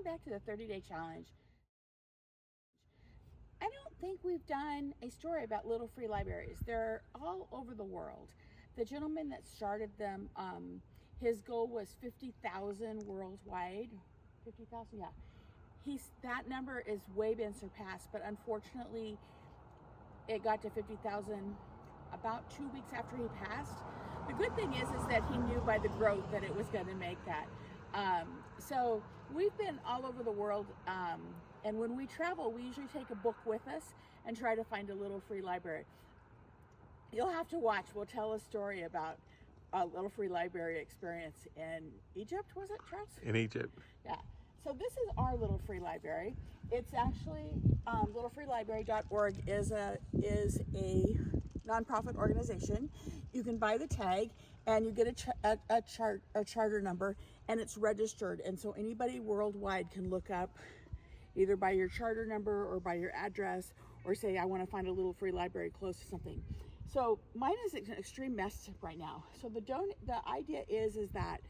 back to the 30-day challenge. I don't think we've done a story about little free libraries. They're all over the world. The gentleman that started them, his goal was 50,000 worldwide. 50,000, yeah. That number is way been surpassed, but unfortunately, it got to 50,000 about 2 weeks after he passed. The good thing is that he knew by the growth that it was going to make that. So we've been all over the world, and when we travel, we usually take a book with us and try to find a little free library. You'll have to watch. We'll tell a story about a little free library experience in Egypt, was it, Charles? In Egypt. Yeah. So this is our little free library. It's actually littlefreelibrary.org is a nonprofit organization. You can buy the tag, and you get a charter number, and it's registered. And so anybody worldwide can look up either by your charter number or by your address, or say, I want to find a little free library close to something. So mine is an extreme mess right now. So the idea is that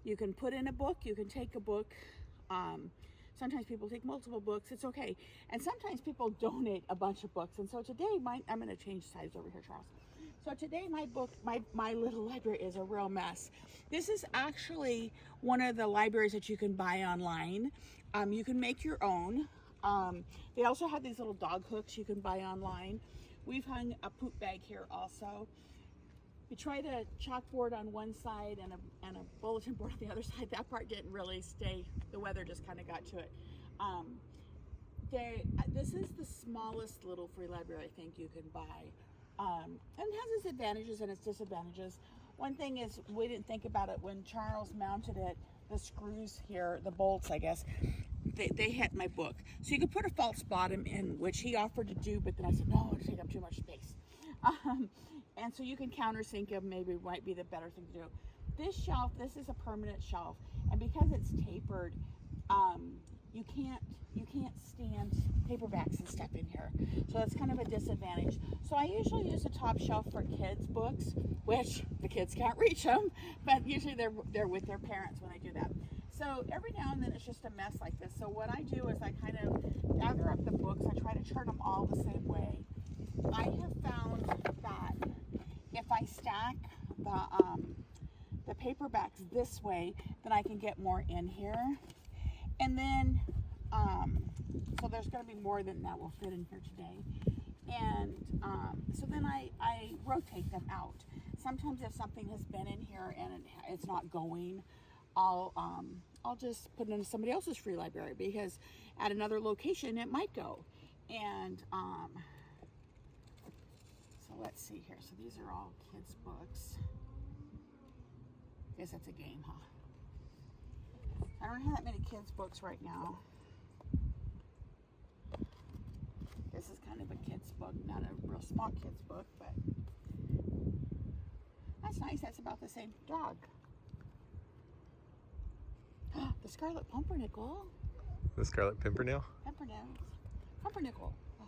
you can put in a book, you can take a book. Sometimes people take multiple books, it's okay. And sometimes people donate a bunch of books. And so today, I'm gonna change sides over here, Charles. So today my book, my little library is a real mess. This is actually one of the libraries that you can buy online. You can make your own. They also have these little dog hooks you can buy online. We've hung a poop bag here also. We tried a chalkboard on one side and a bulletin board on the other side. That part didn't really stay. The weather just kind of got to it. This is the smallest little free library I think you can buy. And it has its advantages and its disadvantages. One thing is, we didn't think about it when Charles mounted it. The screws here, the bolts, I guess, they hit my book. So you could put a false bottom in, which he offered to do, but then I said, no, it'll take up too much space. And so you can countersink them, maybe might be the better thing to do. This shelf, this is a permanent shelf, and because it's tapered, you can't stand paperbacks and stuff in here. So that's kind of a disadvantage. So I usually use the top shelf for kids' books, which the kids can't reach them, but usually they're with their parents when I do that. So every now and then it's just a mess like this. So what I do is I kind of gather up the books. I try to chart them all the same way. I have found that if I stack the paperbacks this way, then I can get more in here. And then, so there's going to be more than that will fit in here today. And so then I rotate them out. Sometimes if something has been in here and it's not going, I'll just put it into somebody else's free library, because at another location it might go. And so let's see here. So these are all kids' books. Guess that's a game, huh? I don't have that many kids' books right now. This is kind of a kid's book, not a real small kid's book, but that's nice. That's about the same dog. The Scarlet Pumpernickel. The Scarlet Pimpernel? Pumpernickel. So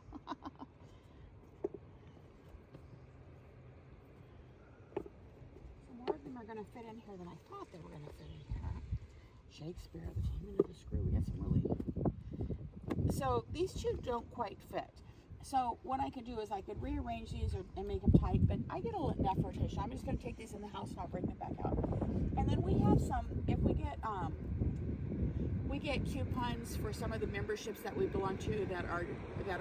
more of them are going to fit in here than I thought they were going to fit in here. Shakespeare, the Taming of the Shrew. We got some really... So these two don't quite fit. So what I could do is I could rearrange these and make them tight, but I get enough rotation. I'm just going to take these in the house and I'll bring them back out. And then we have some, if we get coupons for some of the memberships that we belong to that are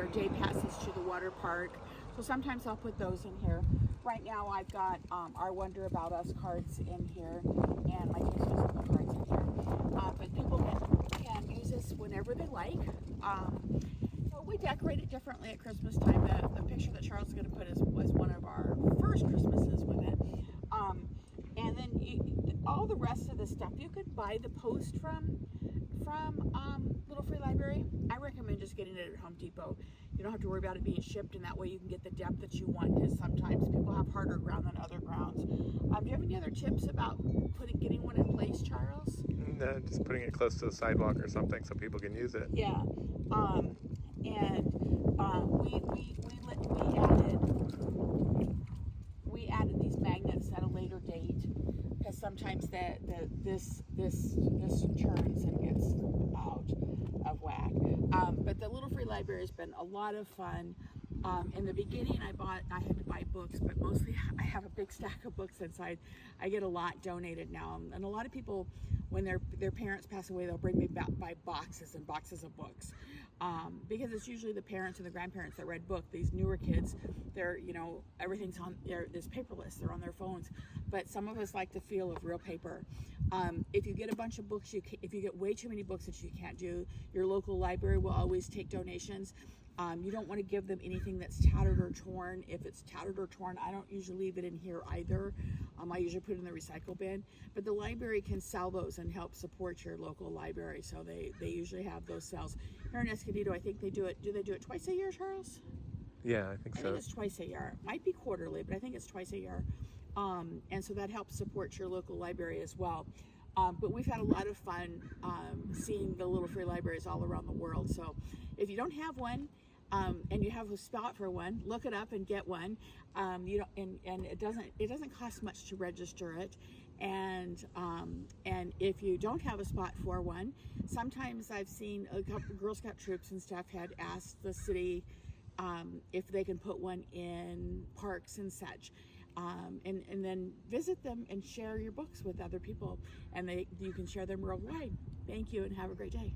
day passes to the water park. So sometimes I'll put those in here. Right now I've got our WonderAboutUs cards in here and my Taste of cards in here. But people can use this whenever they like. So we decorate it differently at Christmas time. The picture that Charles is going to put was one of our first Christmases with it. And then all the rest of the stuff, you could buy the post from Little Free Library. I recommend just getting it at Home Depot. You don't have to worry about it being shipped, and that way you can get the depth that you want, because sometimes people have harder ground than other grounds. Do you have any other tips about getting one in place, Charles? No, just putting it close to the sidewalk or something so people can use it. Yeah. We added these magnets at a later date, because sometimes this churns and gets out. library has been a lot of fun. In the beginning, I had to buy books, but mostly I have a big stack of books inside. I get a lot donated now, and a lot of people, when their parents pass away, they'll bring me back by boxes and boxes of books, because it's usually the parents and the grandparents that read book. These newer kids, they're, everything's on there. It's paperless. They're on their phones, but some of us like the feel of real paper. If you get a bunch of books, if you get way too many books that you can't do, your local library will always take donations. You don't want to give them anything that's tattered or torn. If it's tattered or torn, I don't usually leave it in here either. I usually put it in the recycle bin. But the library can sell those and help support your local library. So they usually have those sales. Here in Escondido, I think they do it. Do they do it twice a year, Charles? Yeah, I think so. I think it's twice a year. It might be quarterly, but I think it's twice a year. And so that helps support your local library as well. But we've had a lot of fun seeing the little free libraries all around the world. So if you don't have one, and you have a spot for one, look it up and get one. And it doesn't cost much to register it. And if you don't have a spot for one, sometimes I've seen a couple Girl Scout troops and stuff had asked the city if they can put one in parks and such. And then visit them and share your books with other people, and you can share them worldwide. Thank you, and have a great day.